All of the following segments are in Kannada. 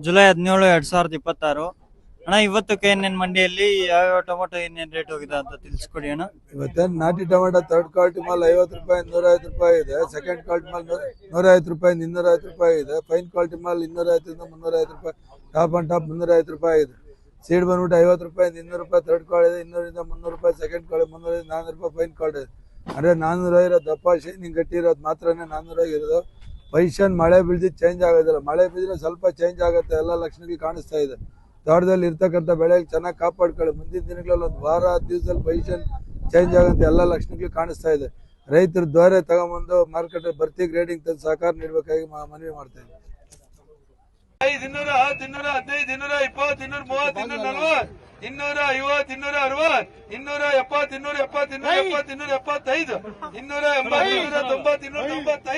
ಜುಲೈ 17, 2026. ಅಣ್ಣ, ಇವತ್ತು KNN ಮಂಡಿಯಲ್ಲಿ ಯಾವ ಟೊಮೊಟೊ ಏನೇನ್ ರೇಟ್ ಹೋಗಿದೆ ಅಂತ ತಿಳಿಸ್ಕೊಡಿ ಅಣ್ಣ. ಇವತ್ತೇನು ನಾಟಿ ಟೊಮೆಟೊ ಥರ್ಡ್ ಕ್ವಾಲಿಟಿ ಮಾಲ್ 50 ರೂಪಾಯಿ 150 ರೂಪಾಯಿ ಇದೆ. ಸೆಕೆಂಡ್ ಕ್ವಾಲಿಟಿ ಮಾಲ್ 150 ರೂಪಾಯಿ 250 ರೂಪಾಯಿ ಇದೆ. ಫೈನ್ ಕ್ವಾಲಿಟಿ ಮಾಲ್ 250 ಇಂದ 350 ರೂಪಾಯಿ, ಟಾಪ್ ಅಂಡ್ ಟಾಪ್ 350 ರೂಪಾಯಿ ಇದೆ. ಸೀಡ್ ಬಂದ್ಬಿಟ್ಟು 50 ರೂಪಾಯಿ 200 ರೂಪಾಯಿ ಥರ್ಡ್ ಕ್ವಾಲಿಟಿ ಇದೆ. 200 ಇಂದ 300 ರೂಪಾಯಿ ಸೆಕೆಂಡ್ ಕ್ವಾಲಿಟಿ, 300 400 ರೂಪಾಯಿ ಫೈನ್ ಕ್ವಾಲಿಟಿ ಇದೆ. ಅಂದ್ರೆ 400 ಇರೋದು ದಪ್ಪ ಶೈನಿಂಗ್ ಗಟ್ಟಿ ಇರೋದು ಮಾತ್ರನೇ 400 ಇರೋದು. ಪೈಷನ್ ಮಳೆ ಬೀಳ್ದಿದ್ದು ಚೇಂಜ್ ಆಗೋದಿಲ್ಲ. ಮಳೆ ಬಿದ್ದರೆ ಸ್ವಲ್ಪ ಚೇಂಜ್ ಆಗುತ್ತೆ, ಎಲ್ಲ ಲಕ್ಷಣಗಳು ಕಾಣಿಸ್ತಾ ಇದೆ. ತೋಟದಲ್ಲಿ ಇರ್ತಕ್ಕಂಥ ಬೆಳೆಗೆ ಚೆನ್ನಾಗಿ ಕಾಪಾಡ್ಕೊಳ್ಳಿ. ಮುಂದಿನ ದಿನಗಳಲ್ಲಿ ಒಂದು ವಾರ 10 ದಿವಸದಲ್ಲಿ ಪೊಸಿಷನ್ ಚೇಂಜ್ ಆಗುತ್ತೆ, ಎಲ್ಲ ಲಕ್ಷಣಗಳು ಕಾಣಿಸ್ತಾ ಇದೆ. ರೈತರು ದ್ವಾರೆ ತಗೊಂಬಂದು ಮಾರ್ಕೆಟ್ ಭರ್ತಿ ಗ್ರೇಡಿಂಗ್ ತಂದು ಸಹಕಾರ ನೀಡಬೇಕಾಗಿ ಮನವಿ ಮಾಡ್ತಾ ಇದ್ದೀನಿ. 200, 215, 220, 230, 240, 250, 260, 270, 280, 285, 290, 295, 100, 105,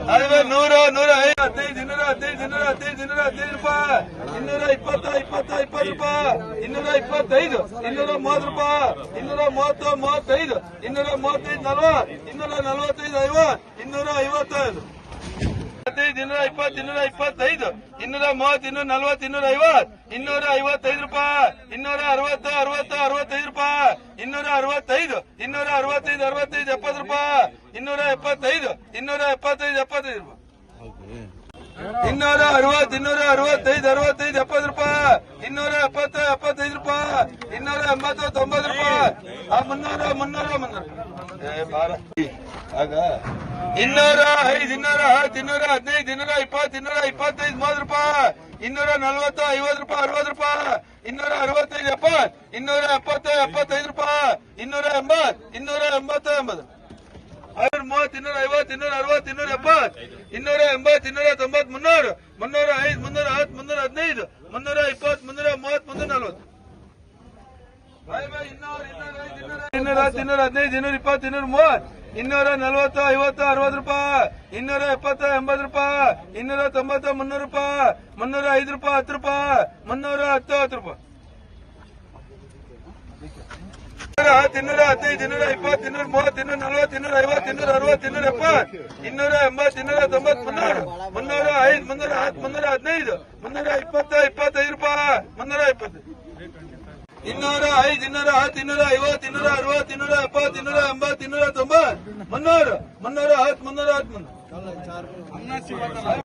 215, 215 ರೂಪಾಯಿ, 220, 20 ರೂಪಾಯಿ, 225, 230 ರೂಪಾಯಿ, 230, 35, 235, 40, 245, 50, 255, 220, 225, 230, 240, 250, 255 ರೂಪಾಯಿ, 260, 60, 65 ರೂಪಾಯಿ, 265, 265, 65, 70 ರೂಪಾಯಿ, 275, 275, 75 ರೂಪಾಯಿ, 260, 265, 65, 70 ರೂಪಾಯಿ, 270, 75 ರೂಪಾಯಿ, 280, 90 ರೂಪಾಯಿ, 300, 300, ಆಗ 205, 210, 215, 220, 225, 30 ರೂಪಾಯಿ, 240, 50 ರೂಪಾಯಿ, 60 ರೂಪಾಯಿ, 265, 70, 270, 75 ರೂಪಾಯಿ, 280, 280, 80, 230, 250, 260, 270, 280, 290, 300, 305, 310, 315, 320, 330, 340, 215, 220, 230, 240, 50, 60 ರೂಪಾಯಿ, 270, 80 ರೂಪಾಯಿ, 290, 300 ರೂಪಾಯಿ, 305 ರೂಪಾಯಿ, 10 ರೂಪಾಯಿ, 310, 10 ರೂಪಾಯಿ, 215, 220, 230, 240, 250, 260, 270, 280, 290, 300, 305, 310, 315, 25 ರೂಪಾಯಿ, 320, 205, 210, 250, 260, 270, 280, 290, 300, 310, 310.